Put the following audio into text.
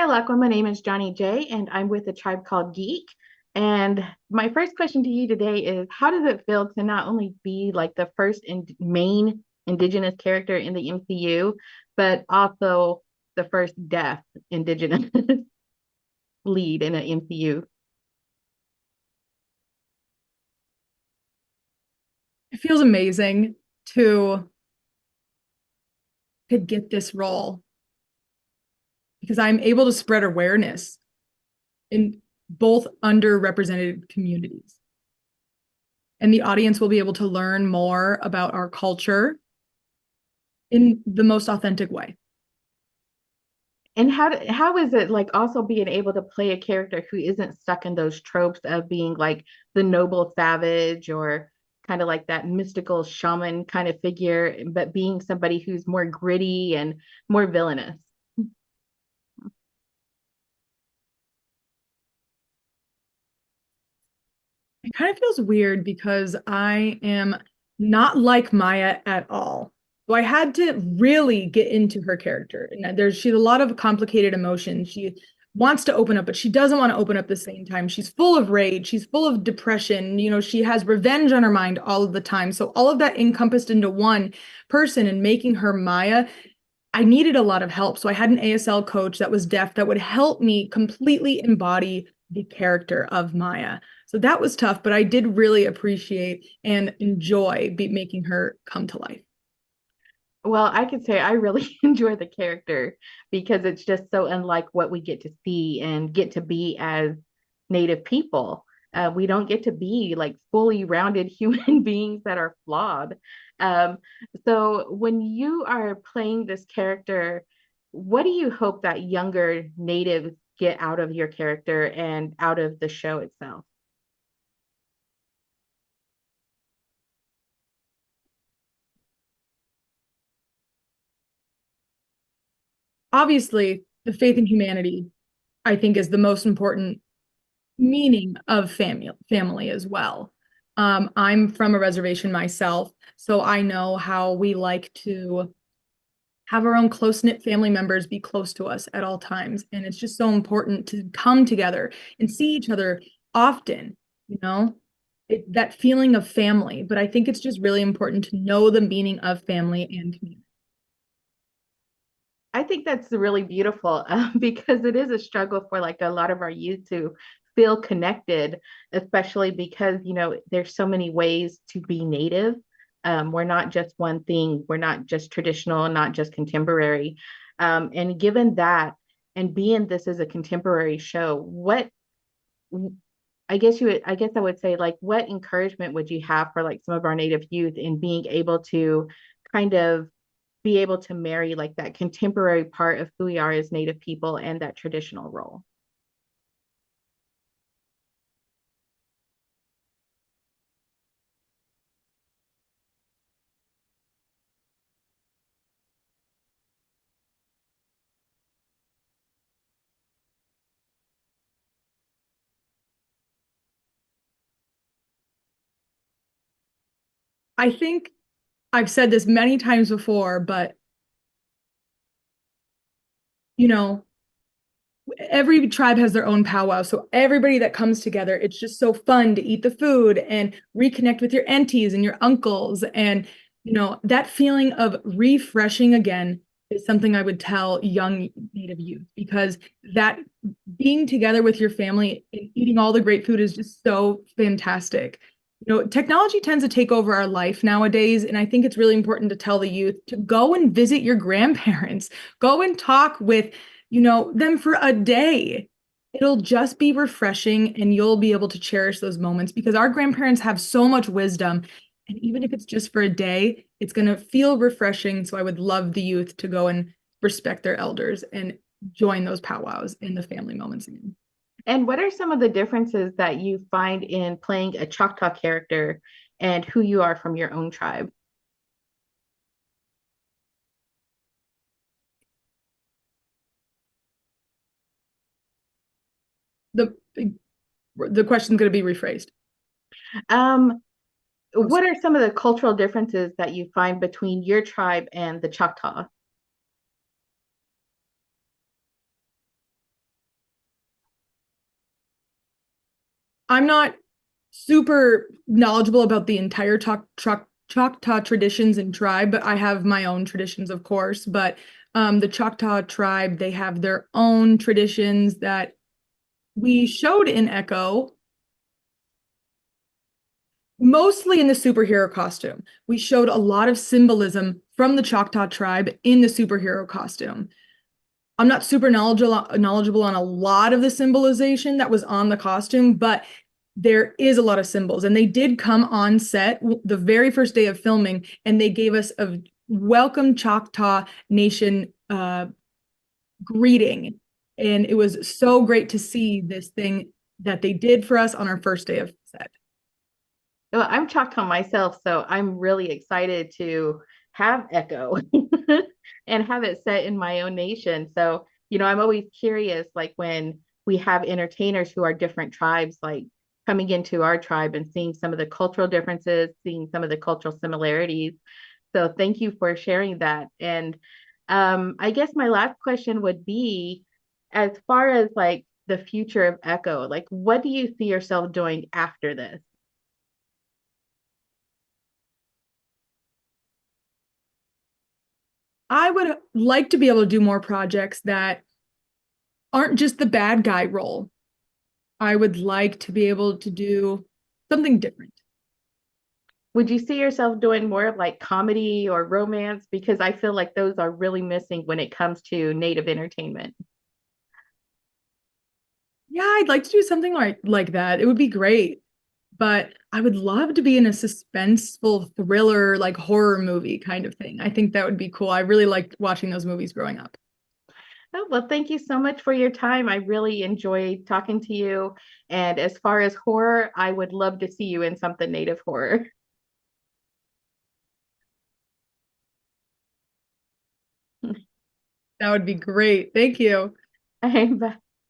Hi, Alaqua. My name is Johnnie Jae, and I'm with a tribe called Geek. And my first question to you today is, how does it feel to not only be like the first and main Indigenous character in the MCU, but also the first deaf Indigenous lead in an MCU? It feels amazing to to get this role because I'm able to spread awareness in both underrepresented communities. And the audience will be able to learn more about our culture in the most authentic way. And how is it like also being able to play a character who isn't stuck in those tropes of being like the noble savage or kind of like that mystical shaman kind of figure, but being somebody who's more gritty and more villainous? It kind of feels weird because I am not like Maya at all. So I had to really get into her character. And she's a lot of complicated emotions. She wants to open up, but she doesn't want to open up at the same time. She's full of rage. She's full of depression. She has revenge on her mind all of the time. So all of that encompassed into one person and making her Maya, I needed a lot of help. So I had an ASL coach that was deaf that would help me completely embody the character of Maya. So that was tough, but I did really appreciate and enjoy making her come to life. Well, I could say I really enjoy the character because it's just so unlike what we get to see and get to be as Native people. We don't get to be like fully rounded human beings that are flawed. Um, so when you are playing this character, what do you hope that younger natives get out of your character and out of the show itself? Obviously, the faith in humanity, I think, is the most important meaning of family as well. I'm from a reservation myself, so I know how we like to have our own close-knit family members be close to us at all times. And it's just so important to come together and see each other often, you know, that feeling of family. But I think it's just really important to know the meaning of family and community. I think that's really beautiful because it is a struggle for like a lot of our youth to feel connected, especially because, there's so many ways to be native. We're not just one thing, we're not just traditional, not just contemporary. And given that, and being this is a contemporary show, I guess I would say like what encouragement would you have for like some of our native youth in being able to kind of be able to marry like that contemporary part of who we are as native people and that traditional role? I think I've said this many times before, but you know, every tribe has their own powwow. So everybody that comes together, it's just so fun to eat the food and reconnect with your aunties and your uncles. And, that feeling of refreshing again is something I would tell young Native youth because that being together with your family and eating all the great food is just so fantastic. Technology tends to take over our life nowadays, and I think it's really important to tell the youth to go and visit your grandparents, go and talk with them for a day. It'll just be refreshing and you'll be able to cherish those moments because our grandparents have so much wisdom. And even if it's just for a day, it's going to feel refreshing. So I would love the youth to go and respect their elders and join those powwows in the family moments again. And what are some of the differences that you find in playing a Choctaw character and who you are from your own tribe? The the question's going to be rephrased. Um, Oh, what are some of the cultural differences that you find between your tribe and the Choctaw? I'm not super knowledgeable about the entire Choctaw traditions and tribe, but I have my own traditions, of course. But the Choctaw tribe, they have their own traditions that we showed in Echo, mostly in the superhero costume. We showed a lot of symbolism from the Choctaw tribe in the superhero costume. I'm not super knowledgeable on a lot of the symbolization that was on the costume, but there is a lot of symbols. And they did come on set the very first day of filming, and they gave us a welcome Choctaw Nation greeting. And it was so great to see this thing that they did for us on our first day of set. Well, I'm Choctaw myself, so I'm really excited to have Echo and have it set in my own nation. So, I'm always curious, like when we have entertainers who are different tribes, like coming into our tribe and seeing some of the cultural differences, seeing some of the cultural similarities. So, thank you for sharing that. And I guess my last question would be, as far as like the future of Echo, like what do you see yourself doing after this? I would like to be able to do more projects that aren't just the bad guy role. I would like to be able to do something different. Would you see yourself doing more of like comedy or romance? Because I feel like those are really missing when it comes to native entertainment. Yeah, I'd like to do something like that. It would be great. But I would love to be in a suspenseful thriller, like horror movie kind of thing. I think that would be cool. I really liked watching those movies growing up. Oh, well, thank you so much for your time. I really enjoyed talking to you. And as far as horror, I would love to see you in something native horror. That would be great. Thank you. Bye.